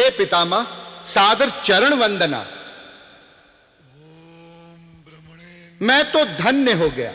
हे पितामह, सादर चरण वंदना। मैं तो धन्य हो गया।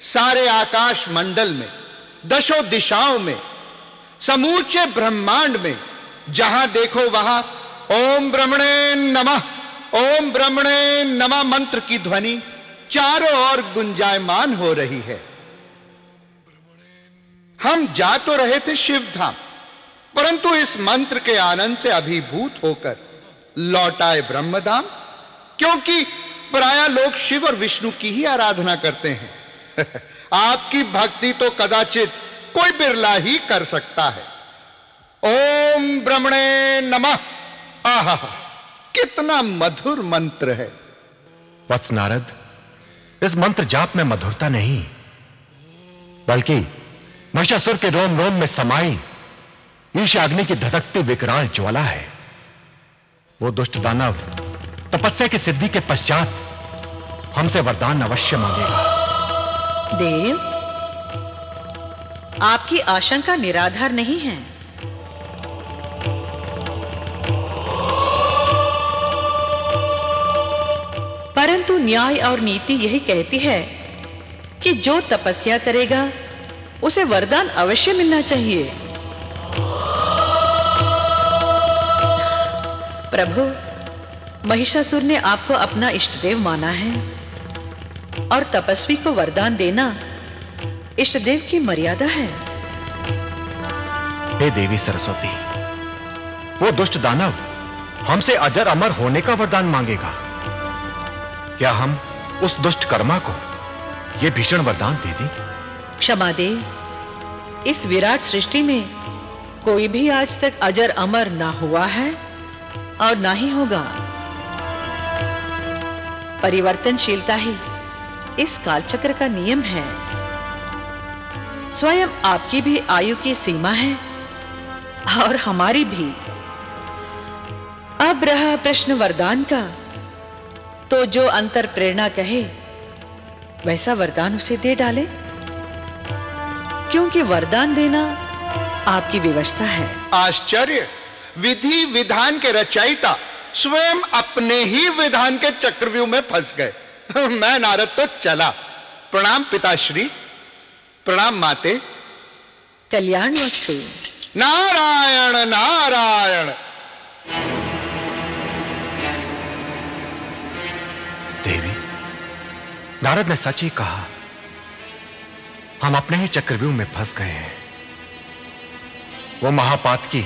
सारे आकाश मंडल में, दशों दिशाओं में, समूचे ब्रह्मांड में जहां देखो वहां ओम ब्रह्मणे नमः, ओम ब्रह्मणे नमः मंत्र की ध्वनि चारों ओर गुंजायमान हो रही है। हम जा तो रहे थे शिवधाम, परंतु इस मंत्र के आनंद से अभिभूत होकर लौट आए ब्रह्मधाम, क्योंकि प्रायः लोग शिव और विष्णु की ही आराधना करते हैं। आपकी भक्ति तो कदाचित कोई बिरला ही कर सकता है। ओम ब्रह्मणे नमः, आहा, कितना मधुर मंत्र है। वत्स नारद, इस मंत्र जाप में मधुरता नहीं, बल्कि महिषासुर के रोम रोम में समाई ईर्ष्याग्नि की धधकती विकराल ज्वाला है। वो दुष्ट दानव तपस्या की सिद्धि के पश्चात हमसे वरदान अवश्य मांगेगा। देव, आपकी आशंका निराधार नहीं है। परंतु न्याय और नीति यही कहती है कि जो तपस्या करेगा उसे वरदान अवश्य मिलना चाहिए। प्रभु, महिषासुर ने आपको अपना इष्टदेव माना है और तपस्वी को वरदान देना इष्टदेव की मर्यादा है। हे देवी सरस्वती, वो दुष्ट दानव हमसे अजर अमर होने का वरदान मांगेगा। क्या हम उस दुष्ट कर्मा को यह भीषण वरदान दे दें? क्षमा देव, इस विराट सृष्टि में कोई भी आज तक अजर अमर ना हुआ है और ना ही होगा। परिवर्तनशीलता ही इस कालचक्र का नियम है। स्वयं आपकी भी आयु की सीमा है और हमारी भी। अब रहा प्रश्न वरदान का, तो जो अंतर प्रेरणा कहे वैसा वरदान उसे दे डाले, क्योंकि वरदान देना आपकी विवशता है। आश्चर्य! विधि विधान के रचयिता स्वयं अपने ही विधान के चक्रव्यूह में फंस गए। मैं नारद तो चला। प्रणाम पिताश्री, प्रणाम माते। कल्याण वस्तु। नारायण नारायण। देवी, नारद ने सच ही कहा। हम अपने ही चक्रव्यूह में फंस गए हैं। वो महापातकी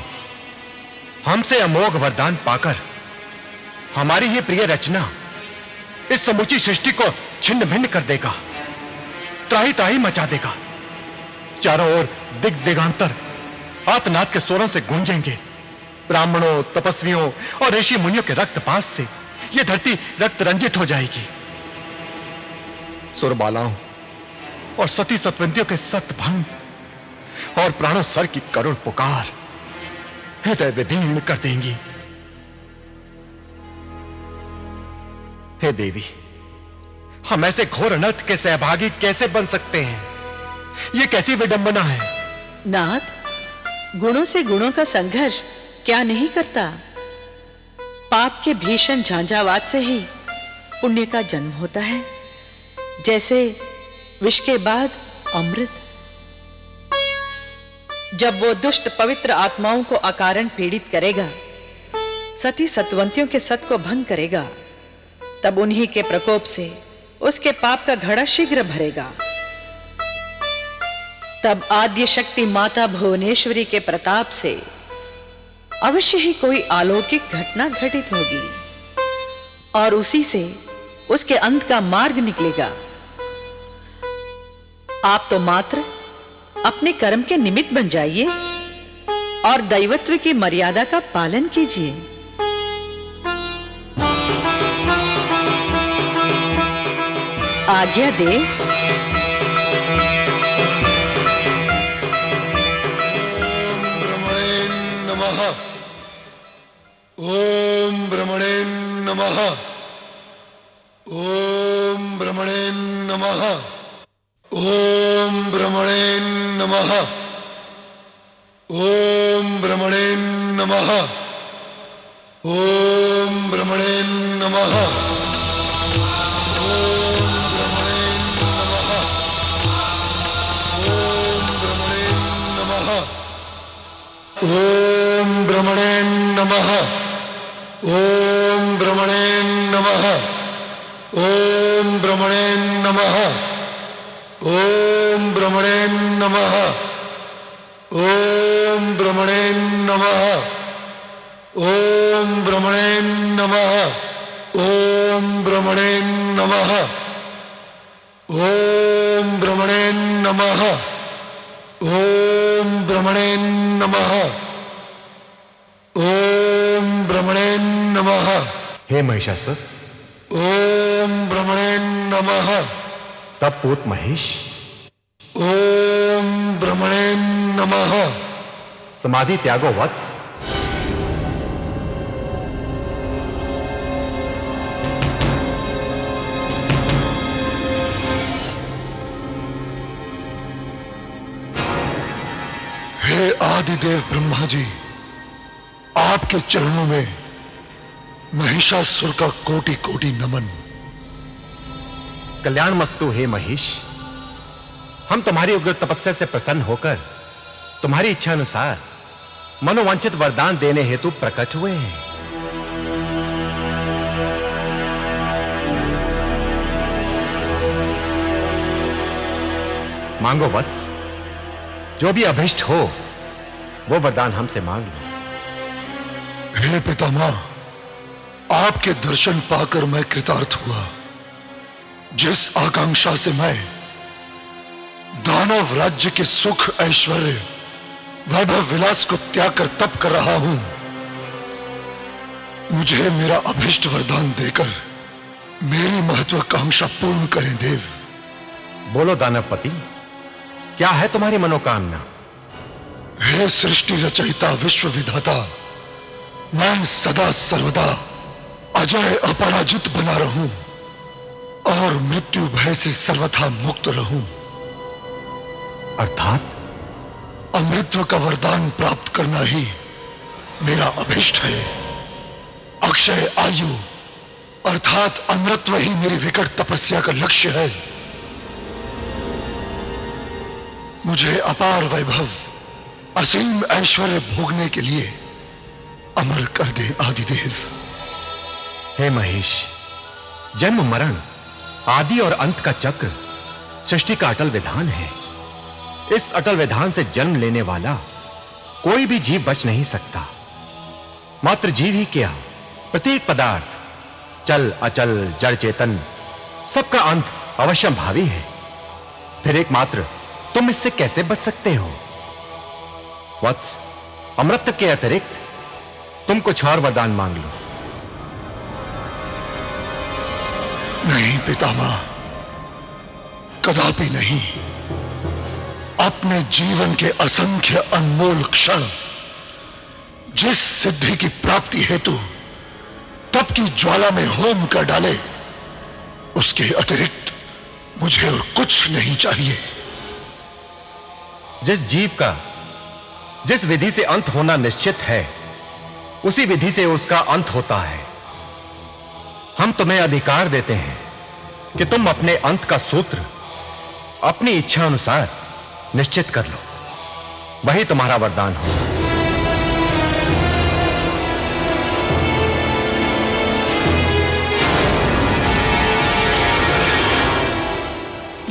हमसे अमोघ वरदान पाकर हमारी ही प्रिय रचना इस समूची सृष्टि को छिन्न भिन्न कर देगा, त्राही त्राही मचा देगा। चारों ओर दिग दिगांतर आतनाद के स्वरों से गूंजेंगे। ब्राह्मणों, तपस्वियों और ऋषि मुनियों के रक्तपात से यह धरती रक्त रंजित हो जाएगी। सुरबालाओं और सती सतवंतियों के सतभंग और प्राणों सर की करुण पुकार हृदय विदीर्ण कर देंगी। हे देवी, हम ऐसे घोर अनर्थ के सहभागी कैसे बन सकते हैं? यह कैसी विडंबना है? नाथ, गुणों से गुणों का संघर्ष क्या नहीं करता? पाप के भीषण झांझावात से ही पुण्य का जन्म होता है, जैसे विष के बाद अमृत। जब वो दुष्ट पवित्र आत्माओं को अकारण पीड़ित करेगा, सती सतवंतियों के सत को भंग करेगा, तब उन्हीं के प्रकोप से उसके पाप का घड़ा शीघ्र भरेगा। तब आद्य शक्ति माता भुवनेश्वरी के प्रताप से अवश्य ही कोई अलौकिक घटना घटित होगी और उसी से उसके अंत का मार्ग निकलेगा। आप तो मात्र अपने कर्म के निमित्त बन जाइए और दैवत्व की मर्यादा का पालन कीजिए। आज्ञा दे। ओम ब्रह्मणे नमः। ओम ब्रह्मणे नमः। ओम ब्रह्मणे नमः। ओम ब्रह्मणे नमः। ओम ब्रह्मणे नमः। ओम ब्रह्मणे नमः। ओम ब्रह्मणे नमः। ओम ब्रह्मणे नमः। ओम ब्रह्मणे नमः। ओम ब्रह्मणे नमः। ओम ब्रह्मणे नमः। ओम ब्रह्मणे नमः। ओम ब्रह्मणे नमः। ओम ब्रह्मणे नमः। ओम ब्रह्मणे नमः। हे महिषासुर, ओम ब्रह्मणे नमः। तब पूत महेश, ओम ब्रह्मणे नमः। समाधि त्यागो वत्स। हे आदिदेव ब्रह्मा जी, आपके चरणों में महिषासुर का कोटि कोटि नमन। कल्याण मस्तु हे महेश, हम तुम्हारी उग्र तपस्या से प्रसन्न होकर तुम्हारी इच्छा अनुसार मनोवांछित वरदान देने हेतु प्रकट हुए हैं। मांगो वत्स, जो भी अभिष्ट हो वो वरदान हमसे मांग लो। हे पितामह, आपके दर्शन पाकर मैं कृतार्थ हुआ। जिस आकांक्षा से मैं दानव राज्य के सुख, ऐश्वर्य, वैभव विलास को त्याग कर तप कर रहा हूं, मुझे मेरा अभिष्ट वरदान देकर मेरी महत्वाकांक्षा पूर्ण करें देव। बोलो दानवपति, क्या है तुम्हारी मनोकामना? हे सृष्टि रचयिता, विश्व विधाता, मैं सदा सर्वदा अजय अपराजित बना रहूं और मृत्यु भय से सर्वथा मुक्त रहूं। अर्थात अमृतत्व का वरदान प्राप्त करना ही मेरा अभिष्ट है। अक्षय आयु अर्थात अमृतत्व ही मेरी विकट तपस्या का लक्ष्य है। मुझे अपार वैभव, असीम ऐश्वर्य भोगने के लिए अमर कर दे आदिदेव। हे महेश, जन्म मरण, आदि और अंत का चक्र सृष्टि का अटल विधान है। इस अटल विधान से जन्म लेने वाला कोई भी जीव बच नहीं सकता। मात्र जीव ही क्या, प्रत्येक पदार्थ, चल अचल, जड़ चेतन, सबका अंत अवश्य भावी है। फिर एकमात्र तुम इससे कैसे बच सकते हो? वत्स, अमृत के अतिरिक्त तुम कुछ और वरदान मांग लो। नहीं पितामह, कदापि नहीं। अपने जीवन के असंख्य अनमोल क्षण जिस सिद्धि की प्राप्ति हेतु तप की ज्वाला में होम कर डाले, उसके अतिरिक्त मुझे और कुछ नहीं चाहिए। जिस जीव का जिस विधि से अंत होना निश्चित है, उसी विधि से उसका अंत होता है। हम तुम्हें अधिकार देते हैं कि तुम अपने अंत का सूत्र अपनी इच्छा अनुसार निश्चित कर लो, वही तुम्हारा वरदान हो।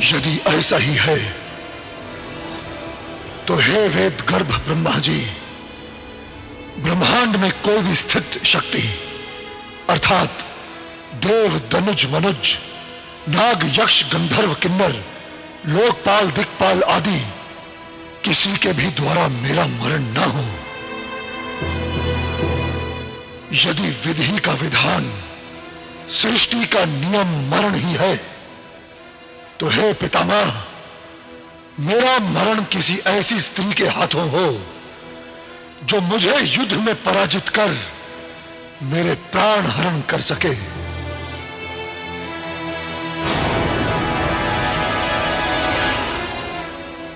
यदि ऐसा ही है तो हे वेद गर्भ ब्रह्मा जी, ब्रह्मांड में कोई भी स्थित शक्ति अर्थात देव, दनुज, मनुज, नाग, यक्ष, गंधर्व, किन्नर, लोकपाल, दिक्पाल आदि किसी के भी द्वारा मेरा मरण न हो। यदि विधि का विधान, सृष्टि का नियम मरण ही है, तो हे पितामह, मेरा मरण किसी ऐसी स्त्री के हाथों हो जो मुझे युद्ध में पराजित कर मेरे प्राण हरण कर सके।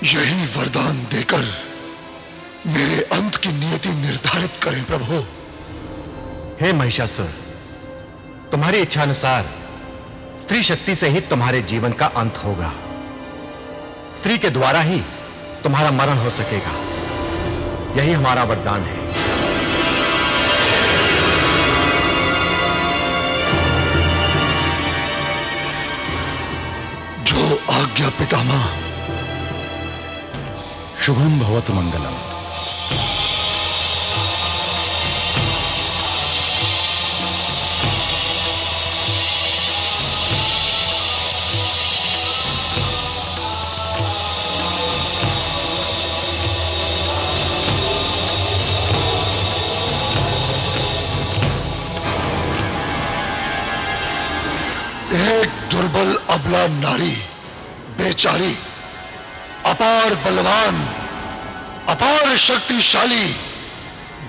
यही वरदान देकर मेरे अंत की नियति निर्धारित करें प्रभु। हे महिषासुर, तुम्हारी इच्छा अनुसार स्त्री शक्ति से ही तुम्हारे जीवन का अंत होगा। स्त्री के द्वारा ही तुम्हारा मरण हो सकेगा। यही हमारा वरदान है। जो आज्ञा पितामह। शुभम भवतु मंगलम। एक दुर्बल अबला नारी, बेचारी, अपार बलवान, अपार शक्तिशाली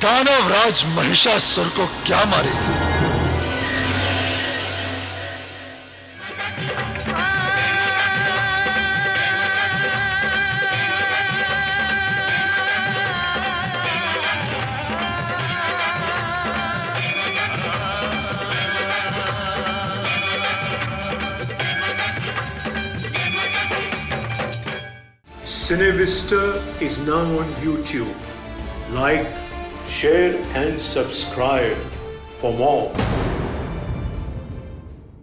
दानवराज महिषासुर को क्या मारेगी? Cinevista is now on YouTube. Like, share and subscribe for more.